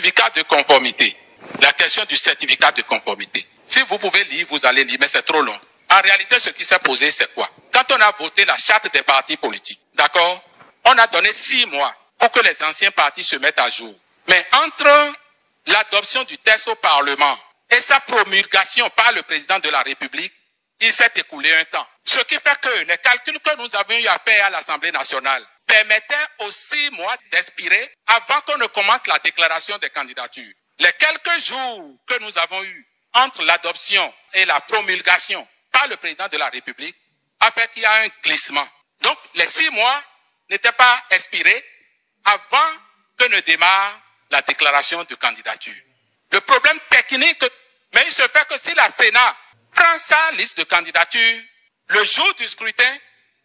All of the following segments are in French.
certificat de conformité. La question du certificat de conformité. Si vous pouvez lire, vous allez lire, mais c'est trop long. En réalité, ce qui s'est posé, c'est quoi? Quand on a voté la charte des partis politiques, d'accord, on a donné 6 mois pour que les anciens partis se mettent à jour. Mais entre l'adoption du texte au Parlement et sa promulgation par le président de la République, il s'est écoulé un temps. Ce qui fait que les calculs que nous avons eu à faire à l'Assemblée nationale permettaient aux 6 mois d'expirer avant qu'on ne commence la déclaration des candidatures. Les quelques jours que nous avons eus entre l'adoption et la promulgation par le président de la République a fait qu'il y a un glissement. Donc, les 6 mois n'étaient pas expirés avant que ne démarre la déclaration de candidature. Le problème technique, mais il se fait que si la Sénat prend sa liste de candidatures, le jour du scrutin,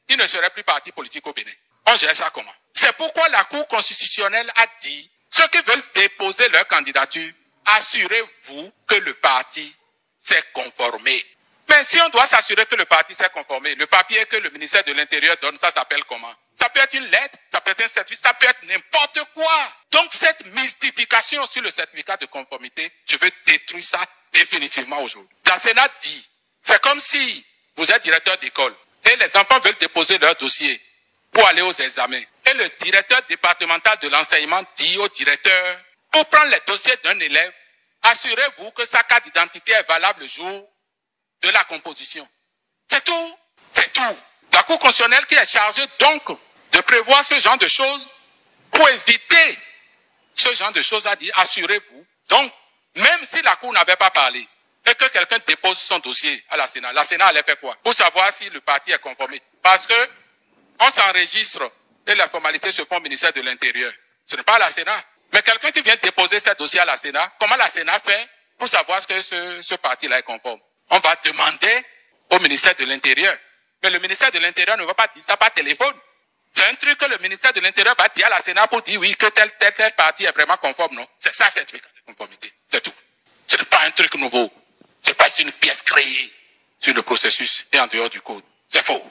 il ne serait plus parti politique au Bénin. On gère ça comment? C'est pourquoi la Cour constitutionnelle a dit, ceux qui veulent déposer leur candidature, assurez-vous que le parti s'est conformé. Mais si on doit s'assurer que le parti s'est conformé, le papier que le ministère de l'Intérieur donne, ça s'appelle comment? Ça peut être une lettre, ça peut être un certificat, ça peut être n'importe quoi. Donc cette mystification sur le certificat de conformité, je veux détruire ça définitivement aujourd'hui. La Sénat dit, c'est comme si vous êtes directeur d'école et les enfants veulent déposer leur dossier pour aller aux examens. Et le directeur départemental de l'enseignement dit au directeur, pour prendre les dossiers d'un élève, assurez-vous que sa carte d'identité est valable le jour de la composition. C'est tout. C'est tout. La Cour constitutionnelle qui est chargée donc de prévoir ce genre de choses pour éviter ce genre de choses a dit, assurez-vous. Donc, même si la Cour n'avait pas parlé et que quelqu'un dépose son dossier à la Sénat allait faire quoi? Pour savoir si le parti est conformé. Parce que on s'enregistre et les formalités se font au ministère de l'Intérieur. Ce n'est pas à la Sénat. Mais quelqu'un qui vient déposer ce dossier à la Sénat, comment la Sénat fait pour savoir que ce parti-là est conforme? On va demander au ministère de l'Intérieur. Mais le ministère de l'Intérieur ne va pas dire ça par téléphone. C'est un truc que le ministère de l'Intérieur va dire à la Sénat pour dire oui, que tel parti est vraiment conforme, non? C'est ça, certificat de conformité. C'est tout. Ce n'est pas un truc nouveau. Ce n'est pas une pièce créée sur le processus et en dehors du code. C'est faux.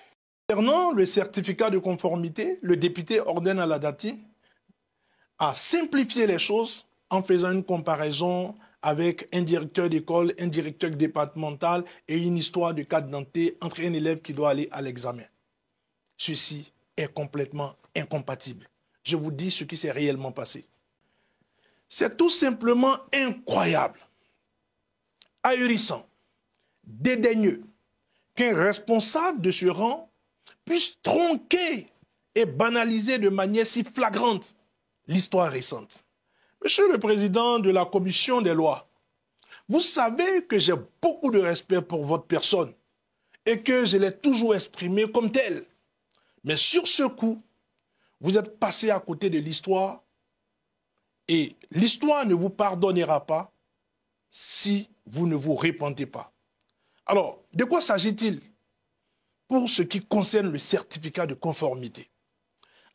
Concernant le certificat de conformité, le député ordonne à la DATI à simplifier les choses en faisant une comparaison avec un directeur d'école, un directeur départemental et une histoire de carte d'identité entre un élève qui doit aller à l'examen. Ceci est complètement incompatible. Je vous dis ce qui s'est réellement passé. C'est tout simplement incroyable, ahurissant, dédaigneux qu'un responsable de ce rang puisse tronquer et banaliser de manière si flagrante l'histoire récente. Monsieur le Président de la Commission des lois, vous savez que j'ai beaucoup de respect pour votre personne et que je l'ai toujours exprimé comme tel. Mais sur ce coup, vous êtes passé à côté de l'histoire et l'histoire ne vous pardonnera pas si vous ne vous repentez pas. Alors, de quoi s'agit-il pour ce qui concerne le certificat de conformité?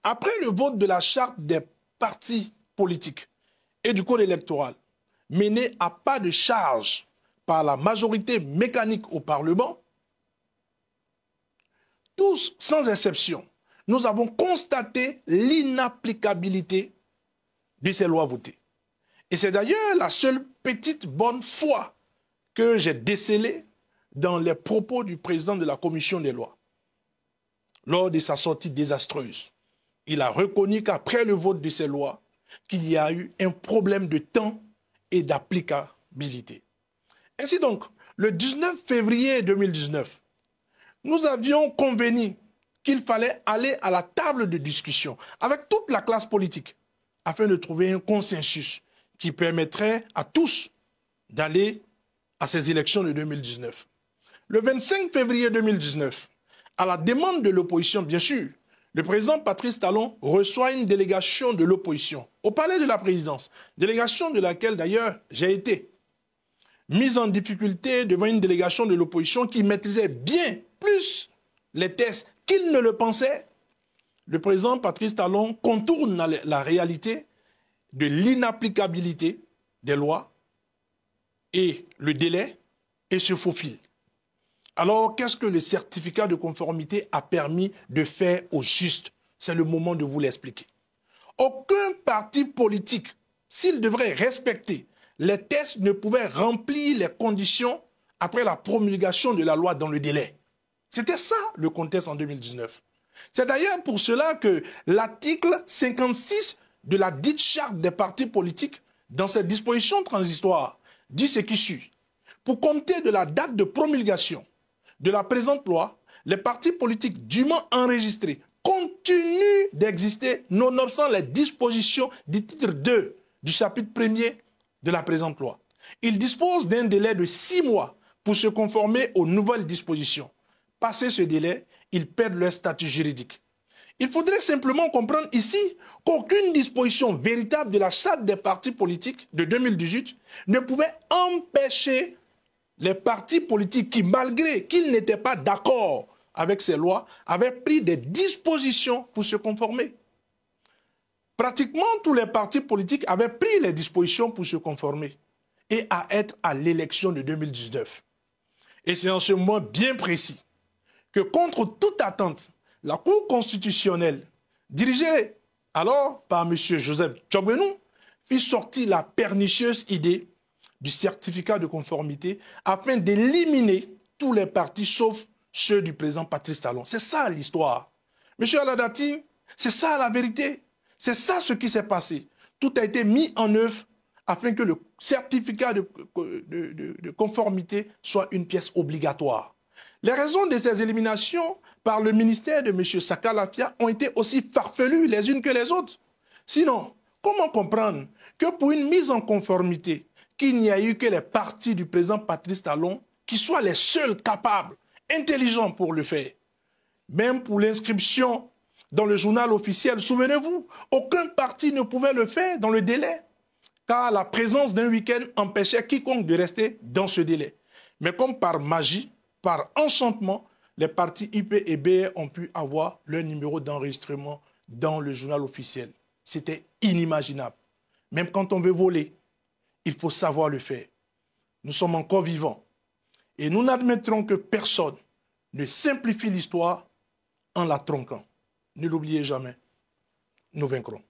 Après le vote de la charte des partis politiques et du code électoral, mené à pas de charge par la majorité mécanique au Parlement, tous, sans exception, nous avons constaté l'inapplicabilité de ces lois votées. Et c'est d'ailleurs la seule petite bonne foi que j'ai décelée dans les propos du président de la Commission des lois. Lors de sa sortie désastreuse, il a reconnu qu'après le vote de ces lois, qu'il y a eu un problème de temps et d'applicabilité. Ainsi donc, le 19 février 2019, nous avions convenu qu'il fallait aller à la table de discussion avec toute la classe politique afin de trouver un consensus qui permettrait à tous d'aller à ces élections de 2019. Le 25 février 2019, à la demande de l'opposition, bien sûr, le président Patrice Talon reçoit une délégation de l'opposition au palais de la présidence, délégation de laquelle d'ailleurs j'ai été mis en difficulté devant une délégation de l'opposition qui maîtrisait bien plus les tests qu'il ne le pensait. Le président Patrice Talon contourne la réalité de l'inapplicabilité des lois et le délai et se faufile. Alors, qu'est-ce que le certificat de conformité a permis de faire au juste? C'est le moment de vous l'expliquer. Aucun parti politique, s'ils devraient respecter les tests, ne pouvaient remplir les conditions après la promulgation de la loi dans le délai. C'était ça le contexte en 2019. C'est d'ailleurs pour cela que l'article 56 de la dite charte des partis politiques, dans ses dispositions transitoires, dit ce qui suit. Pour compter de la date de promulgation de la présente loi, les partis politiques dûment enregistrés continuent d'exister nonobstant les dispositions du titre 2 du chapitre 1er de la présente loi. Ils disposent d'un délai de 6 mois pour se conformer aux nouvelles dispositions. Passé ce délai, ils perdent leur statut juridique. Il faudrait simplement comprendre ici qu'aucune disposition véritable de la charte des partis politiques de 2018 ne pouvait empêcher les partis politiques qui, malgré qu'ils n'étaient pas d'accord avec ces lois, avaient pris des dispositions pour se conformer. Pratiquement tous les partis politiques avaient pris les dispositions pour se conformer et à être à l'élection de 2019. Et c'est en ce moment bien précis que, contre toute attente, la Cour constitutionnelle, dirigée alors par M. Joseph Tchogbenou, fit sortir la pernicieuse idée du certificat de conformité afin d'éliminer tous les partis sauf ceux du président Patrice Talon. C'est ça l'histoire. M. Aladati, c'est ça la vérité. C'est ça ce qui s'est passé. Tout a été mis en œuvre afin que le certificat de conformité soit une pièce obligatoire. Les raisons de ces éliminations par le ministère de M. Saka Lafia ont été aussi farfelues les unes que les autres. Sinon, comment comprendre que pour une mise en conformité, qu'il n'y a eu que les partis du président Patrice Talon qui soient les seuls capables, intelligents pour le faire? Même pour l'inscription dans le journal officiel, souvenez-vous, aucun parti ne pouvait le faire dans le délai, car la présence d'un week-end empêchait quiconque de rester dans ce délai. Mais comme par magie, par enchantement, les partis IP et BR ont pu avoir leur numéro d'enregistrement dans le journal officiel. C'était inimaginable. Même quand on veut voler, il faut savoir le faire. Nous sommes encore vivants. Et nous n'admettrons que personne ne simplifie l'histoire en la tronquant. Ne l'oubliez jamais, nous vaincrons.